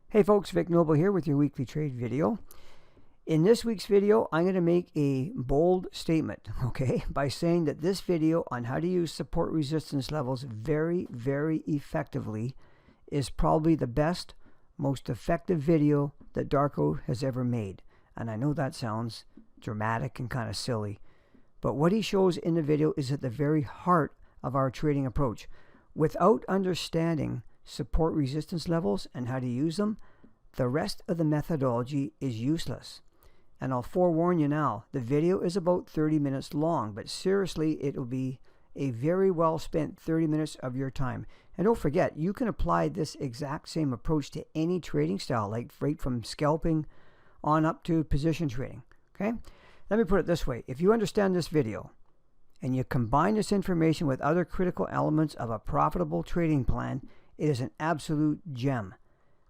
Hey folks, Vic Noble here with your weekly trade video. In this week's video, I'm going to make a bold statement, okay, by saying that this video on how to use support resistance levels very, very effectively is probably the best, most effective video that Darko has ever made. And I know that sounds dramatic and kind of silly, but what he shows in the video is at the very heart of our trading approach. Without understanding support resistance levels and how to use them, the rest of the methodology is useless. And I'll forewarn you now, the video is about 30 minutes long, but seriously, it will be a very well spent 30 minutes of your time. And don't forget, you can apply this exact same approach to any trading style, like right from scalping on up to position trading. Okay? Let me put it this way. If you understand this video and you combine this information with other critical elements of a profitable trading plan, it is an absolute gem.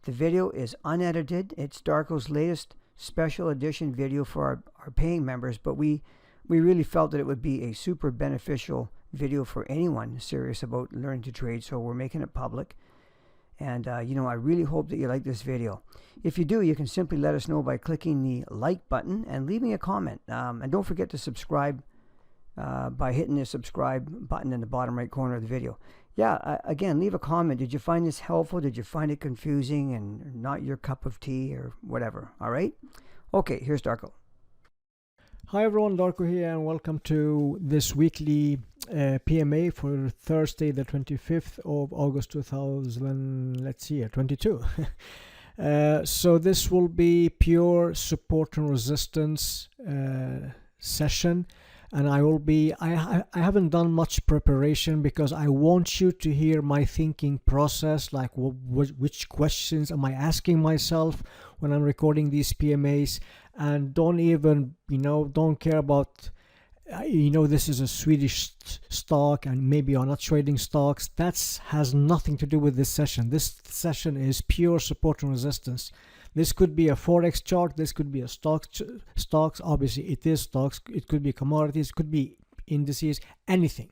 The video is unedited. It's Darko's latest special edition video for our paying members, but we really felt that it would be a super beneficial video for anyone serious about learning to trade, so we're making it public. And I really hope that you like this video. If you do, you can simply let us know by clicking the like button and leaving a comment. And don't forget to subscribe by hitting the subscribe button in the bottom right corner of the video. Yeah, again, leave a comment. Did you find this helpful? Did you find it confusing and not your cup of tea or whatever? All right? Okay, here's Darko. Hi everyone, Darko here, and welcome to this weekly PMA for Thursday, the 25th of August 2022. So this will be pure support and resistance session. And I haven't done much preparation because I want you to hear my thinking process, like which questions am I asking myself when I'm recording these PMAs, and don't even, don't care about, this is a Swedish stock and maybe you're not trading stocks. That has nothing to do with this session. This session is pure support and resistance. This could be a Forex chart, this could be a stocks, obviously it is stocks, it could be commodities, it could be indices, anything.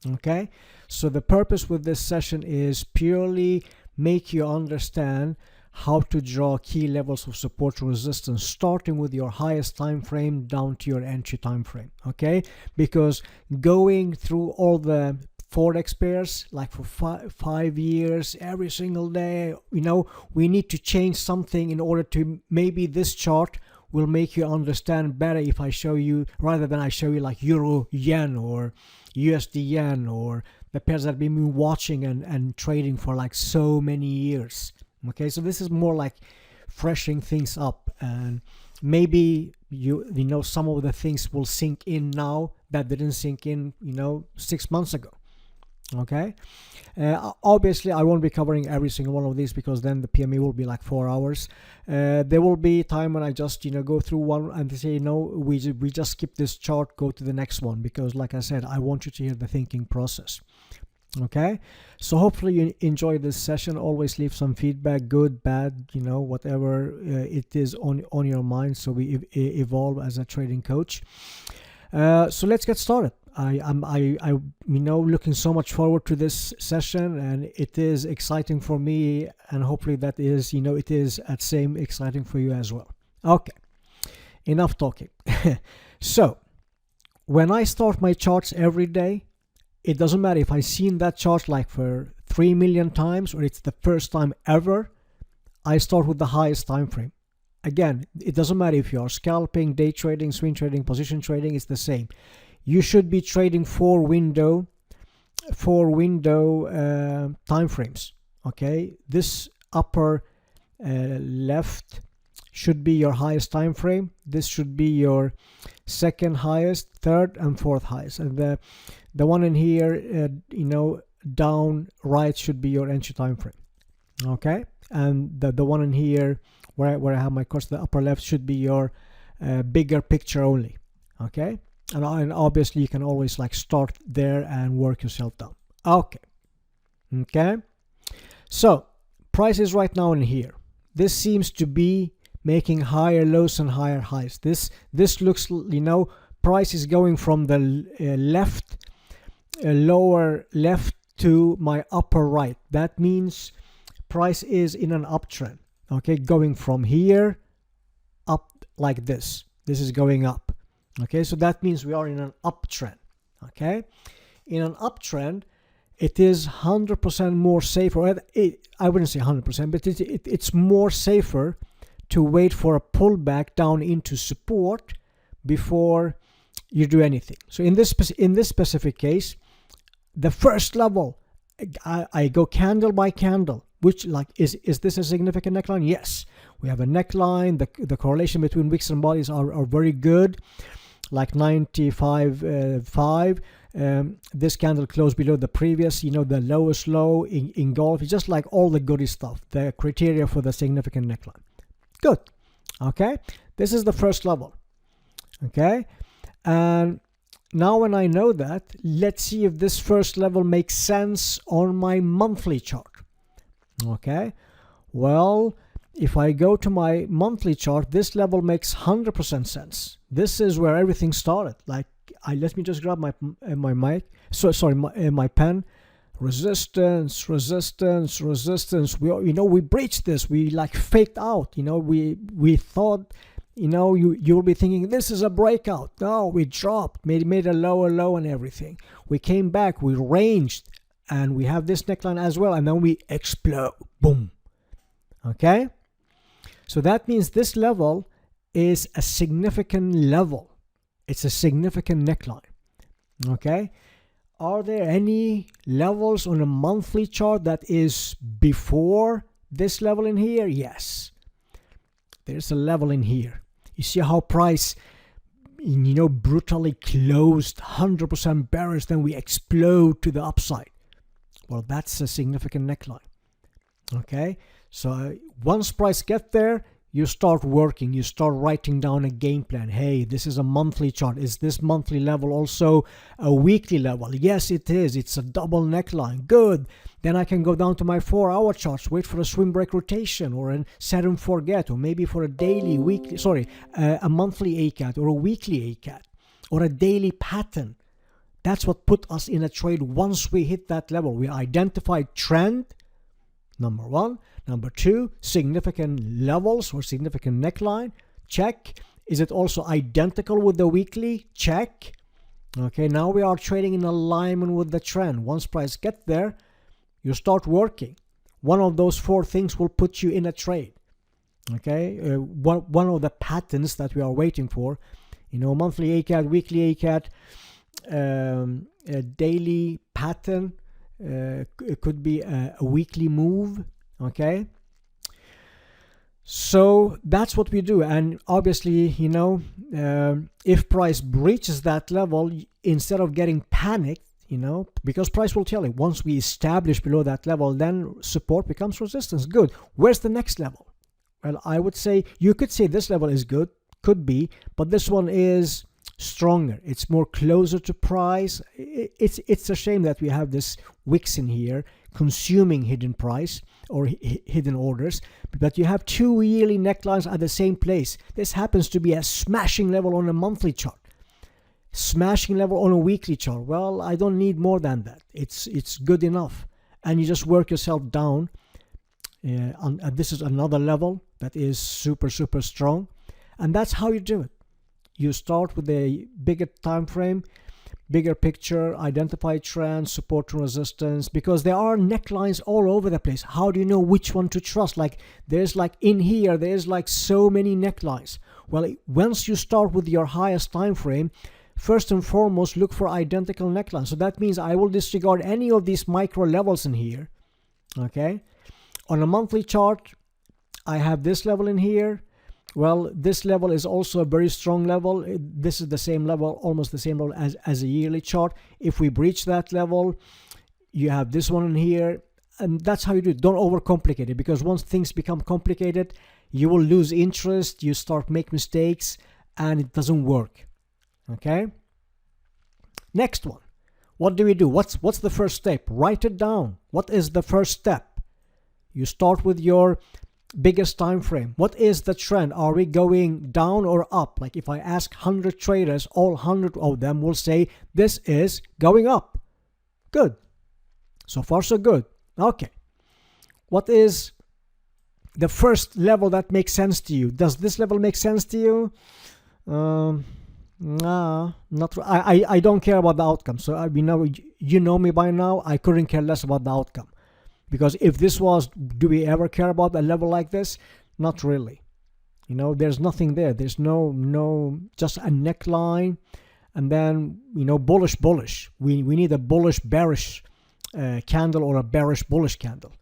Okay, so the purpose with this session is purely make you understand how to draw key levels of support and resistance, starting with your highest time frame down to your entry time frame. Okay, because going through all the Forex pairs like for 5 years every single day, we need to change something in order to, maybe this chart will make you understand better if I show you, rather than I show you like Euro Yen or USD Yen or the pairs that we've been watching and trading for like so many years. Okay, so this is more like freshening things up, and maybe some of the things will sink in now that didn't sink in 6 months ago. Okay, obviously I won't be covering every single one of these because then the PMA will be like 4 hours. There will be time when I just go through one and say we just skip this chart, go to the next one, because like I said, I want you to hear the thinking process. Okay, so hopefully you enjoy this session. Always leave some feedback, good, bad, whatever it is on your mind, so we evolve as a trading coach. So let's get started. I'm looking so much forward to this session, and it is exciting for me, and hopefully that is it is at same exciting for you as well. Okay, enough talking. So when I start my charts every day, it doesn't matter if I've seen that chart like for 3 million times or it's the first time ever, I start with the highest time frame. Again, it doesn't matter if you are scalping, day trading, swing trading, position trading, it's the same. You should be trading four window time frames. Okay, this upper left should be your highest time frame. This should be your second highest, third and fourth highest, and the one in here down right should be your entry time frame. Okay, and the one in here where I have my cursor, the upper left, should be your bigger picture only. Okay, and obviously you can always like start there and work yourself down. Okay, so prices right now in here, this seems to be making higher lows and higher highs. This looks, price is going from the lower left to my upper right. That means price is in an uptrend. okay, going from here up like this. This is going up. Okay, so that means we are in an uptrend. Okay, in an uptrend, it is 100% more safer. I wouldn't say 100%, but it's more safer to wait for a pullback down into support before you do anything. So in this specific case, the first level, I go candle by candle. Which, like, is this a significant neckline? Yes, we have a neckline. The correlation between wicks and bodies are very good, like 95.5. This candle closed below the previous, you know, the lowest low in golf. It's just like all the goody stuff, the criteria for the significant neckline. Good. Okay, this is the first level. Okay, and now when I know that, let's see if this first level makes sense on my monthly chart. Okay, well, if I go to my monthly chart, this level makes 100% sense. This is where everything started. Like, let me just grab my mic. My pen. Resistance, resistance, resistance. We breached this. We like faked out. We thought, you'll be thinking this is a breakout. No, we dropped, made a lower low and everything. We came back, we ranged, and we have this neckline as well, and then we explode. Boom. Okay? So that means this level is a significant level. It's a significant neckline. Okay? Are there any levels on a monthly chart that is before this level in here? Yes. There's a level in here. You see how price, brutally closed 100% bearish, then we explode to the upside. Well, that's a significant neckline. Okay, so once price get there, you start working, you start writing down a game plan. Hey, this is a monthly chart. Is this monthly level also a weekly level? Yes, it is. It's a double neckline. Good. Then I can go down to my 4-hour charts, wait for a swing break rotation or a set and forget, or maybe for a a monthly ACAT or a weekly ACAT or a daily pattern. That's what put us in a trade once we hit that level. We identified trend, number one. Number two, significant levels or significant neckline. Check. Is it also identical with the weekly? Check. Okay, now we are trading in alignment with the trend. Once price get there, you start working. One of those four things will put you in a trade. Okay, one of the patterns that we are waiting for, monthly ACAT, weekly ACAT, a daily pattern, it could be a weekly move. Okay, so that's what we do. And obviously, if price breaches that level, instead of getting panicked, because price will tell you once we establish below that level, then support becomes resistance. Good. Where's the next level? Well, I would say you could say this level is good, could be, but this one is stronger. It's more closer to price. It's a shame that we have this wicks in here consuming hidden price or hidden orders, but you have two yearly necklines at the same place. This happens to be a smashing level on a monthly chart, smashing level on a weekly chart. Well, I don't need more than that. It's good enough, and you just work yourself down. And this is another level that is super strong, and that's how you do it. You start with a bigger time frame, bigger picture, identify trends, support and resistance, because there are necklines all over the place. How do you know which one to trust? There's so many necklines. Well, once you start with your highest time frame, first and foremost, look for identical necklines. So that means I will disregard any of these micro levels in here. Okay, on a monthly chart, I have this level in here. Well, this level is also a very strong level. This is the same level, almost the same level as a yearly chart. If we breach that level, you have this one in here, and that's how you do it. Don't overcomplicate it, because once things become complicated, you will lose interest, you start make mistakes, and it doesn't work. Okay? Next one. What do we do? What's the first step? Write it down. What is the first step? You start with your biggest time frame. What is the trend? Are we going down or up? Like if I ask 100 traders, all 100 of them will say this is going up. Good. So far so good. Okay. What is the first level that makes sense to you. Does this level make sense to you? Nah, not. I don't care about the outcome. So you know me by now. I couldn't care less about the outcome, because if this was, do we ever care about a level like this? Not really. There's nothing there. There's no just a neckline, and then bullish. We need a bullish bearish candle, or a bearish bullish candle,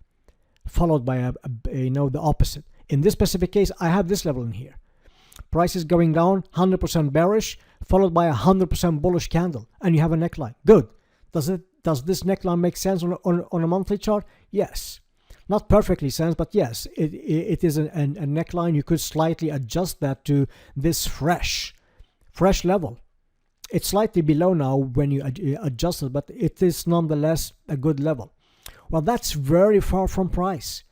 followed by the opposite. In this specific case, I have this level in here. Price is going down, 100% bearish, followed by 100% bullish candle, and you have a neckline. Good. Does this neckline make sense on a monthly chart? Yes. Not perfectly sense, but yes, it is a neckline. You could slightly adjust that to this fresh level. It's slightly below now when you adjust it, but it is nonetheless a good level. Well, that's very far from price.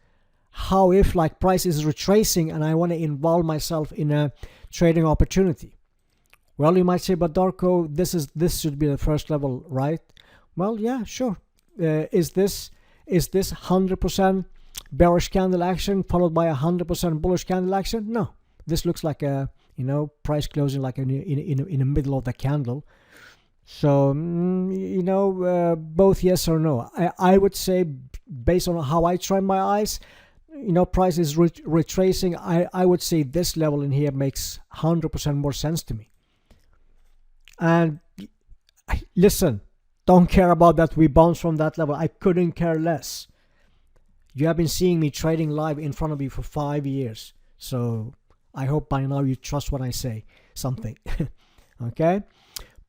How if price is retracing and I want to involve myself in a trading opportunity? Well, you might say, but Darko, this should be the first level, right? Well, yeah, sure. Is this 100% bearish candle action followed by 100% bullish candle action? No. This looks like a price closing like in the middle of the candle. So both yes or no. I would say, based on how I train my eyes, price is retracing. I would say this level in here makes 100% more sense to me. And listen, don't care about that we bounce from that level. I couldn't care less. You have been seeing me trading live in front of you for 5 years, so I hope by now you trust when I say something. Okay,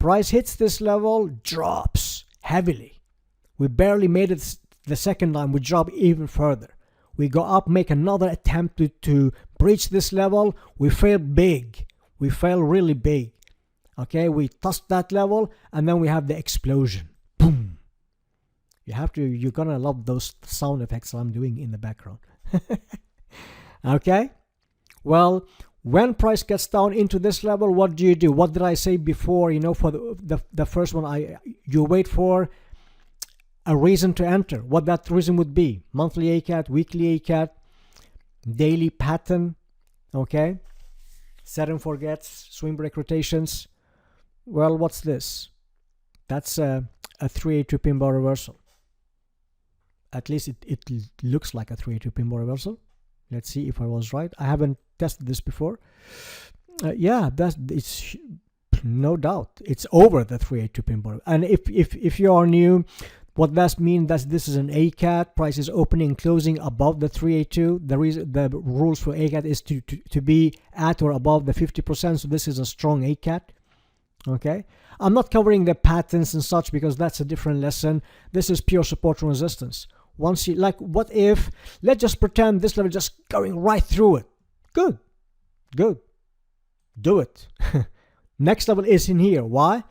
price hits this level, drops heavily. We barely made it the second time. We drop even further. We go up, make another attempt to breach this level. We fail big. We fail really big. Okay, we touched that level, and then we have the explosion. Boom. You're gonna love those sound effects I'm doing in the background. Okay, well, when price gets down into this level, what do? What did I say before? For the first one, you wait for a reason to enter. What that reason would be: monthly ACAT, weekly ACAT, daily pattern. Okay, set and forgets, swing break rotations. Well, what's this? That's a 382 pin bar reversal. At least it looks like a 382 pin bar reversal. Let's see if I was right. I haven't tested this before. Yeah, it's no doubt. It's over the 382 pin bar. And if you are new, what that means that this is an ACAT. Price is opening and closing above the 382. The rules for ACAT is to be at or above the 50%. So this is a strong ACAT. Okay, I'm not covering the patterns and such because that's a different lesson. This is pure support and resistance. Once you what if, let's just pretend this level just going right through it. Good, do it. Next level is in here. Why?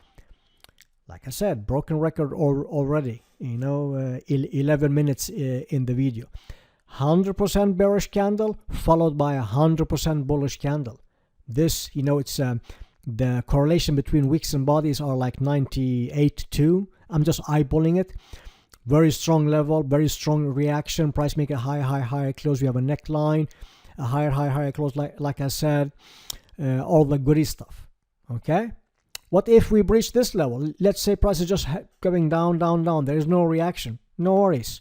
Like I said, broken record already. 11 minutes in the video. 100% bearish candle followed by 100% bullish candle. This, it's the correlation between wicks and bodies are like 98:2. I'm just eyeballing it. Very strong level, very strong reaction. Price make a higher close. We have a neckline, a higher close. Like I said, all the goody stuff. Okay. What if we breach this level? Let's say price is just going down. There is no reaction. No worries.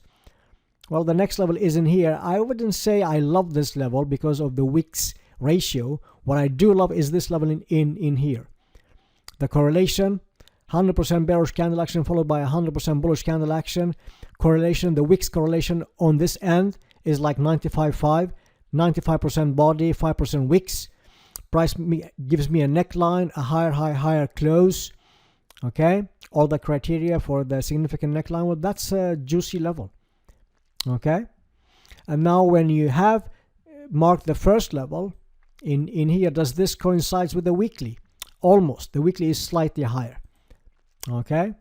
Well, the next level is in here. I wouldn't say I love this level because of the wicks ratio. What I do love is this level in here. The correlation, 100% bearish candle action followed by 100% bullish candle action. Correlation, the wicks correlation on this end is like 95.5, 95% body, 5% wicks. Price gives me a neckline, a higher close. Okay, all the criteria for the significant neckline. Well, that's a juicy level. Okay, and now when you have marked the first level in here, does this coincide with the weekly? Almost. The weekly is slightly higher. Okay,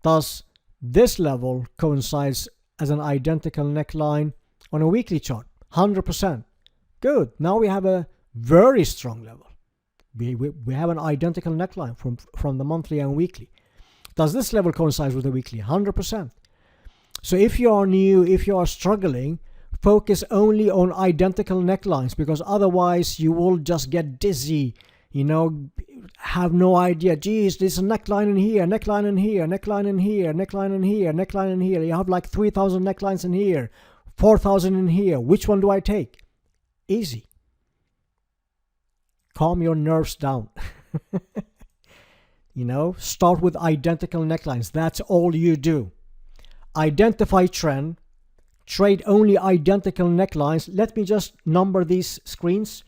does this level coincides as an identical neckline on a weekly chart? 100%. Good. Now we have a very strong level. We have an identical neckline from the monthly and weekly. Does this level coincide with the weekly? 100%. So if you are new, if you are struggling focus only on identical necklines, because otherwise you will just get dizzy, have no idea. Geez, there's a neckline in here, neckline in here, neckline in here, neckline in here, neckline in here. You have like 3,000 necklines in here, 4,000 in here. Which one do I take? Easy. Calm your nerves down. Start with identical necklines. That's all you do. Identify trend. Trade only identical necklines. Let me just number these screens.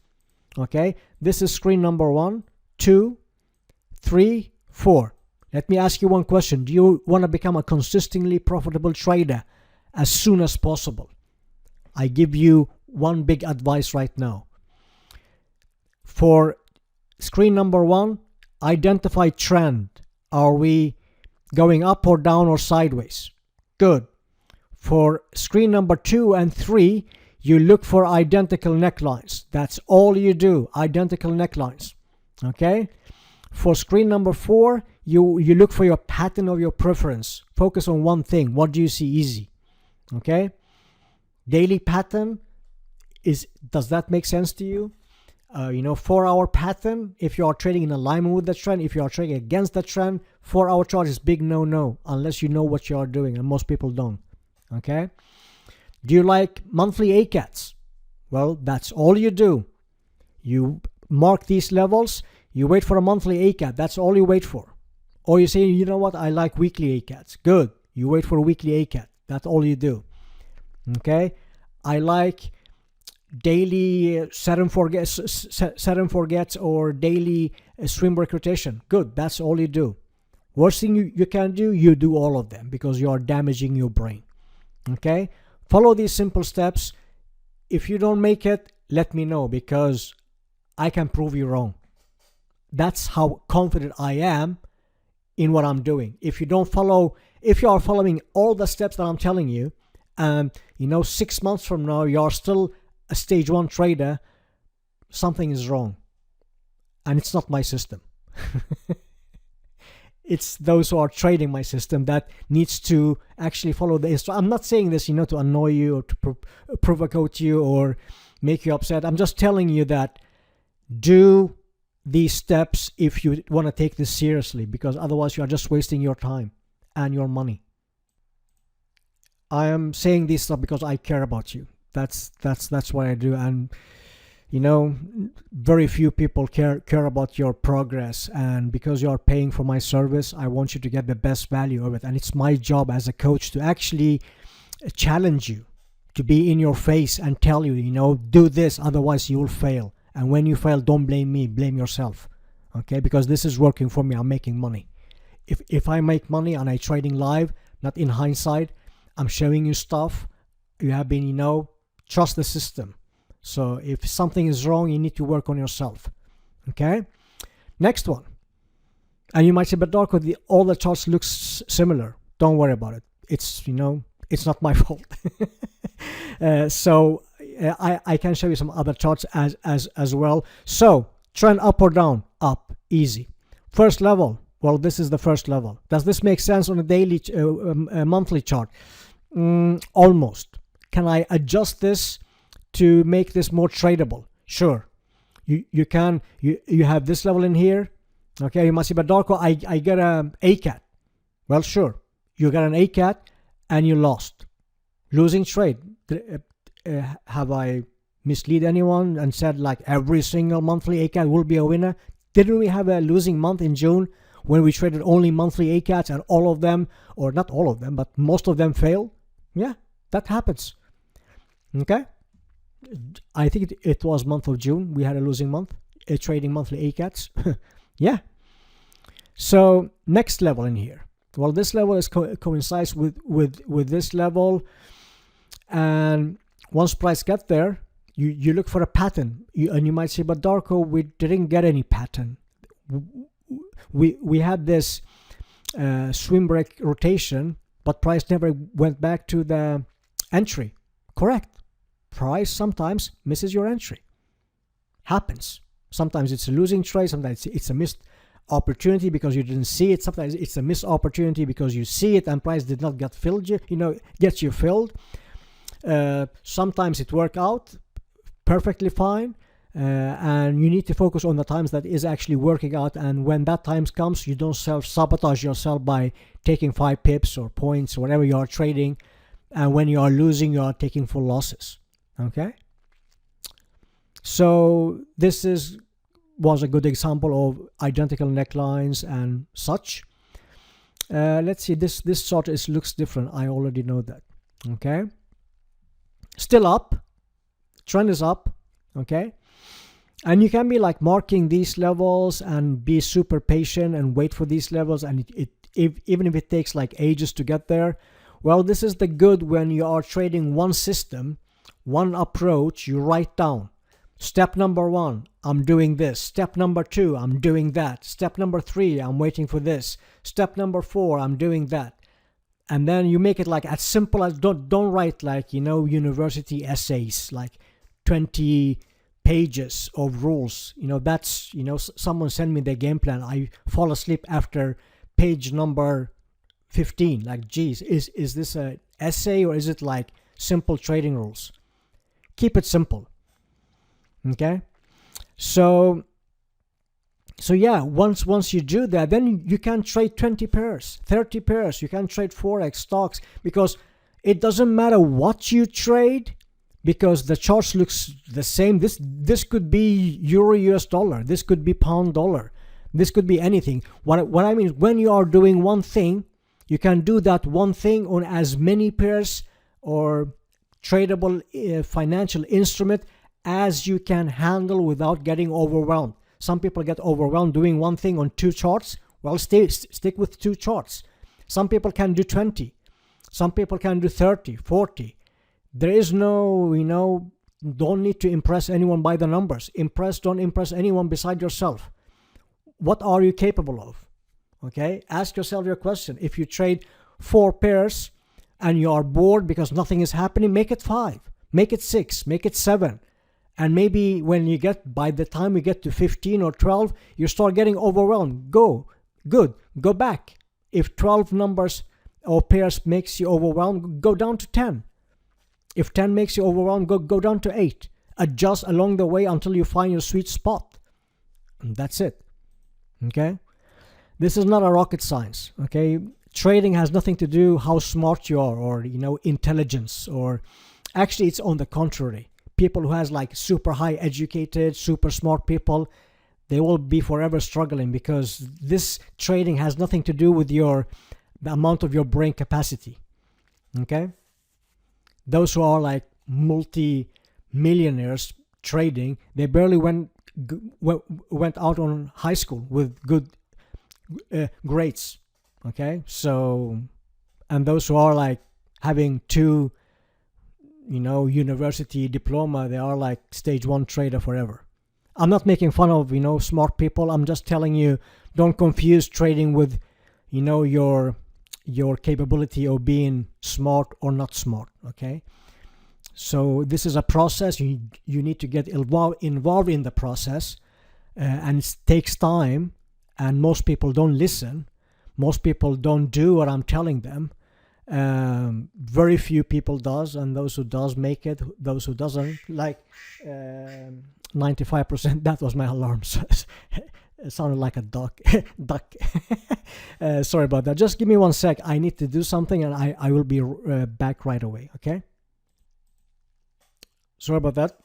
Okay, this is screen number 1, 2, 3, 4. Let me ask you one question. Do you want to become a consistently profitable trader as soon as possible? I give you one big advice right now. For screen number 1, identify trend. Are we going up or down or sideways? Good. For screen number 2 and 3, you look for identical necklines. That's all you do, identical necklines. Okay? For screen number 4, you look for your pattern of your preference. Focus on one thing. What do you see? Easy. Okay? Daily pattern, does that make sense to you? 4-hour pattern, if you are trading in alignment with the trend, if you are trading against the trend, 4-hour chart is big no unless you know what you are doing, and most people don't. Okay? Do you like monthly ACATs? Well, that's all you do. You mark these levels, you wait for a monthly ACAT. That's all you wait for. Or you say, you know what, I like weekly ACATs. Good. You wait for a weekly ACAT. That's all you do. Okay? I like daily set and forgets or daily swing break rotation. Good. That's all you do. Worst thing you can do, you do all of them because you are damaging your brain. Okay? Follow these simple steps. If you don't make it, let me know because I can prove you wrong. That's how confident I am in what I'm doing. If you are following all the steps that I'm telling you, and 6 months from now you're still a stage 1 trader, something is wrong. And it's not my system. It's those who are trading my system that needs to actually follow the I'm not saying this, to annoy you or to provoke you or make you upset. I'm just telling you that do these steps if you want to take this seriously, because otherwise you are just wasting your time and your money. I am saying this stuff because I care about you. That's what I do. And very few people care about your progress, and because you are paying for my service, I want you to get the best value of it. And it's my job as a coach to actually challenge you, to be in your face and tell you, do this, otherwise you will fail. And when you fail, don't blame me, blame yourself. Okay? Because this is working for me. I'm making money. If I make money and I'm trading live, not in hindsight, I'm showing you stuff. You have been, trust the system. So if something is wrong, you need to work on yourself. Okay? Next one. And you might say, but Darko, all the charts look similar. Don't worry about it. It's, it's not my fault. So I can show you some other charts as well. So trend up or down? Up. Easy. First level. Well, this is the first level. Does this make sense on a daily, monthly chart? Almost. Can I adjust this to make this more tradable? Sure. You can. You have this level in here. Okay, you must say, but Darko, I get an ACAT. Well, sure. You got an ACAT and you lost. Losing trade. Have I misled anyone and said like every single monthly ACAT will be a winner? Didn't we have a losing month in June when we traded only monthly ACATs and all of them, or not all of them, but most of them failed? Yeah, that happens. Okay? I think it was month of June. We had a losing month, trading monthly ACATs. Yeah. So next level in here. Well, this level is coincides with this level. And once price get there, you look for a pattern. And you might say, but Darko, we didn't get any pattern. We had this swing break rotation, but price never went back to the entry. Correct. Price sometimes misses your entry. Happens. Sometimes it's a losing trade. Sometimes it's a missed opportunity because you didn't see it. Sometimes it's a missed opportunity because you see it and price did not get filled. Gets you filled. Sometimes it works out perfectly fine, and you need to focus on the times that is actually working out, and when that time comes, you don't self-sabotage yourself by taking 5 pips or points or whatever you are trading, and when you are losing, you are taking full losses. Okay, so this was a good example of identical necklines and such. Let's see, this chart looks different. I already know that. Okay, still up, trend is up. Okay, and you can be like marking these levels and be super patient and wait for these levels, and even if it takes like ages to get there. Well, this is the good when you are trading one system, one approach. You write down step number 1, I'm doing this. Step number 2, I'm doing that. Step number 3, I'm waiting for this. Step number 4, I'm doing that. And then you make it like as simple as, don't write like, university essays, like 20 pages of rules. That's, someone send me the game plan. I fall asleep after page number 15. Like, geez, is this an essay or is it like simple trading rules? Keep it simple. Okay, so yeah, once you do that, then you can trade 20 pairs, 30 pairs. You can trade Forex, stocks, because it doesn't matter what you trade, because the charts looks the same. This could be euro US dollar, this could be pound dollar, this could be anything. What I mean is, when you are doing one thing, you can do that one thing on as many pairs or tradable financial instrument as you can handle without getting overwhelmed. Some people get overwhelmed doing one thing on 2 charts. Well, stick with 2 charts. Some people can do 20. Some people can do 30, 40. There is no, don't need to impress anyone by the numbers. Don't impress anyone beside yourself. What are you capable of? Okay, ask yourself your question. If you trade 4 pairs and you are bored because nothing is happening, make it 5, make it 6, make it 7. And maybe by the time you get to 15 or 12, you start getting overwhelmed. Go back. If 12 numbers or pairs makes you overwhelmed, go down to 10. If 10 makes you overwhelmed, go down to 8. Adjust along the way until you find your sweet spot. And that's it. Okay? This is not a rocket science. Okay? Trading has nothing to do how smart you are or, intelligence, or actually it's on the contrary. People who has like super high educated, super smart people, they will be forever struggling, because this trading has nothing to do with the amount of your brain capacity. Okay? Those who are like multi-millionaires trading, they barely went out on high school with good grades. Okay? So, and those who are like having 2 university diploma, they are like stage 1 trader forever. I'm not making fun of smart people. I'm just telling you, don't confuse trading with your capability of being smart or not smart. Okay, so this is a process. You need to get involved in the process, and it takes time, and most people don't listen. Most people don't do what I'm telling them. Very few people does, and those who does make it. Those who doesn't, like 95%. That was my alarm. It sounded like a duck. Sorry about that. Just give me 1 sec. I need to do something, and I will be back right away. Okay. Sorry about that.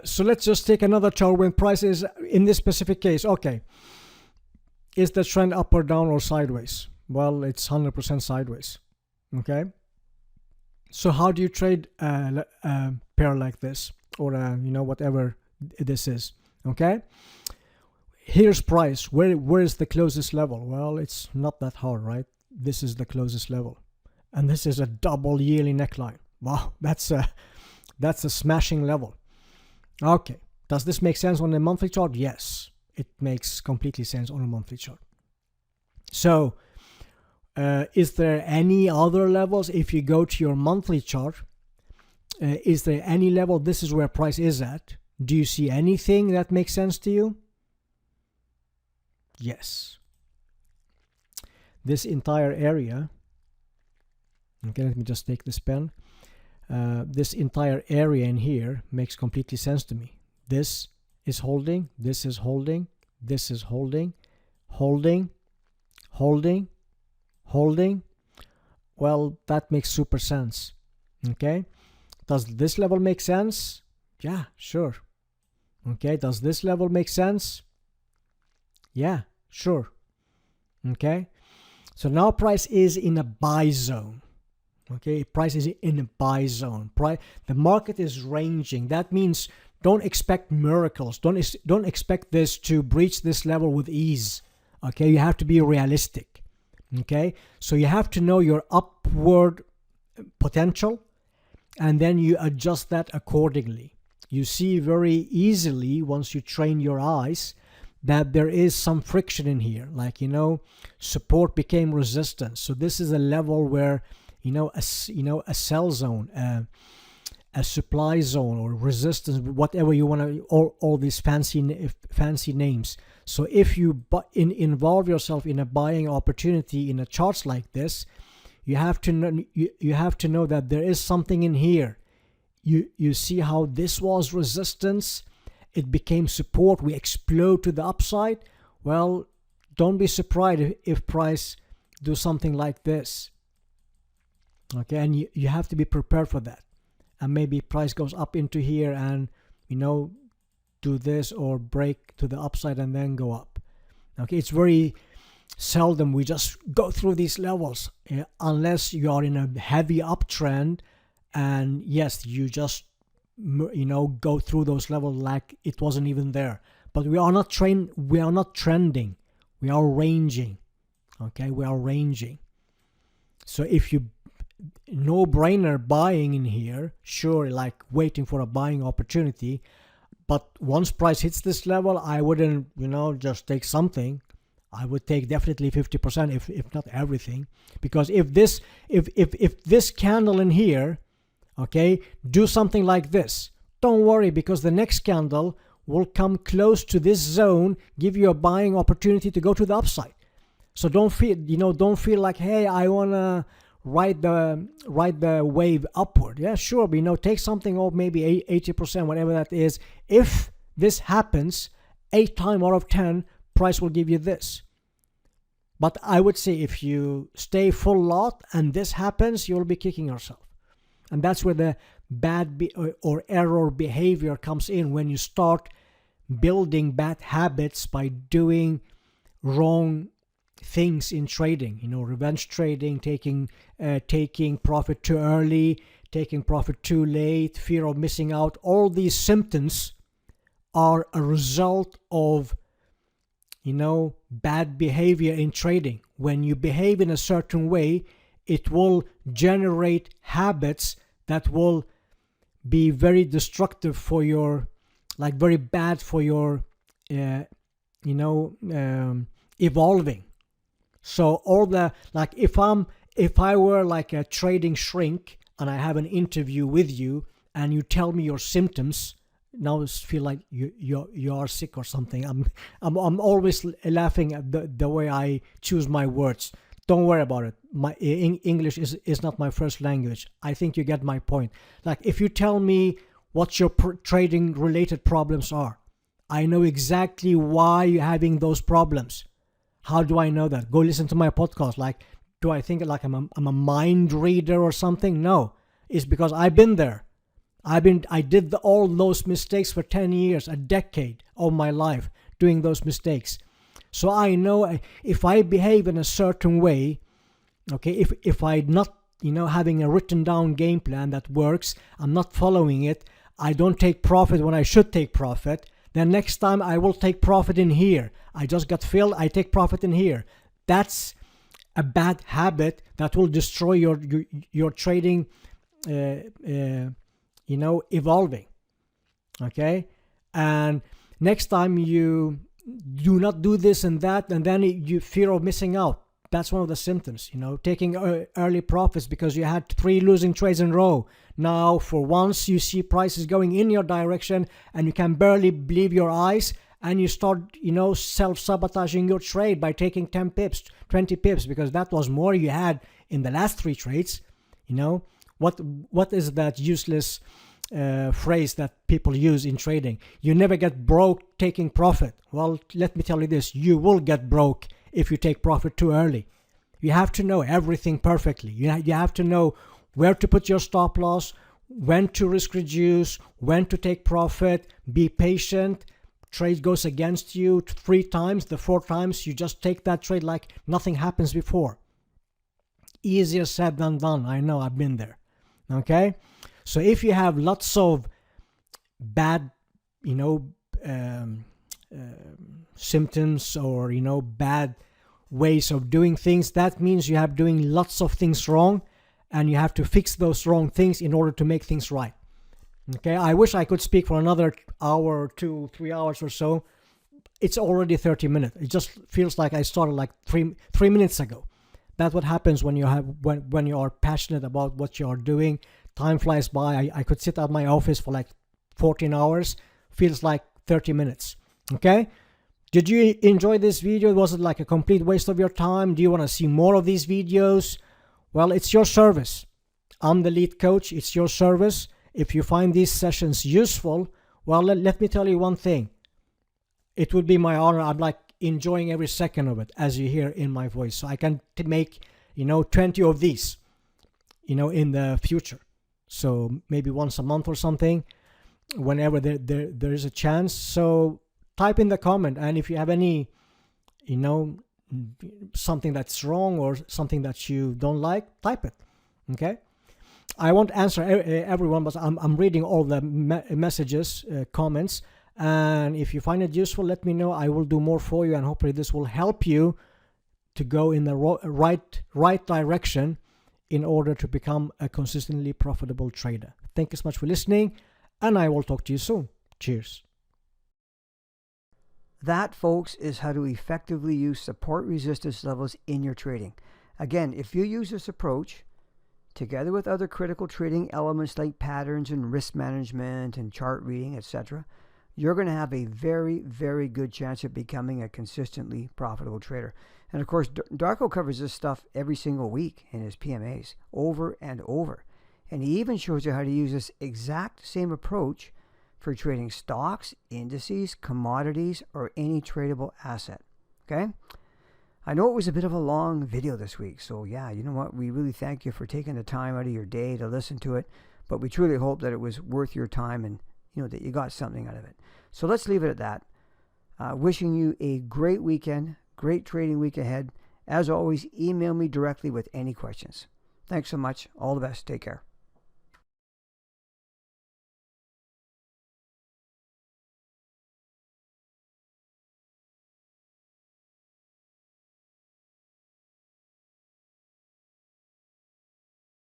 So let's just take another chart when price is in this specific case. Okay. Is the trend up or down or sideways? Well, it's 100% sideways. Okay. So how do you trade a pair like this, or whatever this is? Okay. Here's price. Where is the closest level? Well, it's not that hard, right? This is the closest level, and this is a double yearly neckline. Wow, that's a smashing level. Okay. Does this make sense on a monthly chart? Yes, it makes completely sense on a monthly chart. So, is there any other levels? If you go to your monthly chart, is there any level? This is where price is at. Do you see anything that makes sense to you? Yes. This entire area. Okay, let me just take this pen. this entire area in here makes completely sense to me. This is holding, this is holding, this is holding, holding, holding, holding. Well, that makes super sense. Okay, does this level make sense? Yeah, sure. Okay, does this level make sense? Yeah, sure. Okay, so now price is in a buy zone. Okay, price is in a buy zone. The market is ranging. That means don't expect miracles. Don't expect this to breach this level with ease. Okay, you have to be realistic. Okay, so you have to know your upward potential, and then you adjust that accordingly. You see very easily, once you train your eyes, that there is some friction in here. Like, support became resistance. So this is a level where a sell zone, a supply zone, or resistance, whatever you want to, all these fancy names. So if you involve yourself in a buying opportunity in a charts like this, you have to know that there is something in here. You see how this was resistance, it became support, we explode to the upside. Well, don't be surprised if price do something like this. Okay, and you have to be prepared for that. And maybe price goes up into here and do this or break to the upside and then go up. Okay, it's very seldom we just go through these levels, unless you are in a heavy uptrend, and yes, you just go through those levels like it wasn't even there. But we are not trending, we are ranging. Okay, we are ranging. So if you no-brainer buying in here, sure, like waiting for a buying opportunity. But once price hits this level, I wouldn't just take something. I would take definitely 50%, if not everything. Because if this candle in here, okay, do something like this, don't worry, because the next candle will come close to this zone, give you a buying opportunity to go to the upside. So don't feel like, hey, I wanna ride the wave upward. Yeah, sure, but take something of maybe 80%, whatever that is. If this happens, 8 times out of 10, price will give you this. But I would say if you stay full lot and this happens, you'll be kicking yourself. And that's where the bad or error behavior comes in, when you start building bad habits by doing wrong things in trading. Revenge trading, taking profit too early, taking profit too late, fear of missing out. All these symptoms are a result of bad behavior in trading. When you behave in a certain way, it will generate habits that will be very destructive for your, like very bad for your evolving. So all the, like, if I were like a trading shrink and I have an interview with you and you tell me your symptoms, now I feel like you are sick or something. I'm always laughing at the way I choose my words. Don't worry about it. My English is not my first language. I think you get my point. Like, if you tell me what your trading related problems are, I know exactly why you're having those problems. How do I know that? Go listen to my podcast. Like, do I think like I'm a mind reader or something? No, it's because I've been there. I did all those mistakes for 10 years, a decade of my life doing those mistakes. So I know if I behave in a certain way, okay, if I'm not, having a written down game plan that works, I'm not following it, I don't take profit when I should take profit, then next time I will take profit in here. I just got filled, I take profit in here. That's a bad habit that will destroy your trading, evolving. Okay? And next time you do not do this and that, and then you fear of missing out. That's one of the symptoms, taking early profits because you had 3 losing trades in a row. Now, for once, you see prices going in your direction and you can barely believe your eyes, and you start, self-sabotaging your trade by taking 10 pips, 20 pips, because that was more you had in the last 3 trades, What is that useless phrase that people use in trading? You never get broke taking profit. Well, let me tell you this: you will get broke if you take profit too early. You have to know everything perfectly. You have to know where to put your stop loss, when to risk reduce, when to take profit. Be patient. Trade goes against you 3 times, the 4th times you just take that trade like nothing happens before. Easier said than done. I know, I've been there. Okay, so if you have lots of bad symptoms or bad ways of doing things, that means you have doing lots of things wrong, and you have to fix those wrong things in order to make things right. Okay, I wish I could speak for another hour, 2, 3 hours or so. It's already 30 minutes. It just feels like I started like three minutes ago. That's what happens when you are passionate about what you are doing. Time flies by. I could sit at my office for like 14 hours. Feels like 30 minutes. Okay? Did you enjoy this video? Was it like a complete waste of your time? Do you want to see more of these videos? Well, it's your service. I'm the lead coach. It's your service. If you find these sessions useful, well, let me tell you one thing. It would be my honor. I'm like enjoying every second of it, as you hear in my voice. So I can make 20 of these in the future. So maybe once a month or something, whenever there is a chance. So type in the comment, and if you have any something that's wrong or something that you don't like, type it. Okay, I won't answer everyone, but I'm reading all the messages, comments, and if you find it useful, let me know. I will do more for you, and hopefully this will help you to go in the right direction in order to become a consistently profitable trader. Thank you so much for listening, and I will talk to you soon. Cheers. That, folks, is how to effectively use support resistance levels in your trading. Again, if you use this approach together with other critical trading elements like patterns and risk management and chart reading, etc., you're going to have a very, very good chance of becoming a consistently profitable trader. And of course, Darko covers this stuff every single week in his PMA'S over and over. And he even shows you how to use this exact same approach for trading stocks, indices, commodities, or any tradable asset. Okay? I know it was a bit of a long video this week, so yeah, you know what? We really thank you for taking the time out of your day to listen to it, but we truly hope that it was worth your time and that you got something out of it. So let's leave it at that. Wishing you a great weekend, great trading week ahead. As always, email me directly with any questions. Thanks so much. All the best. Take care.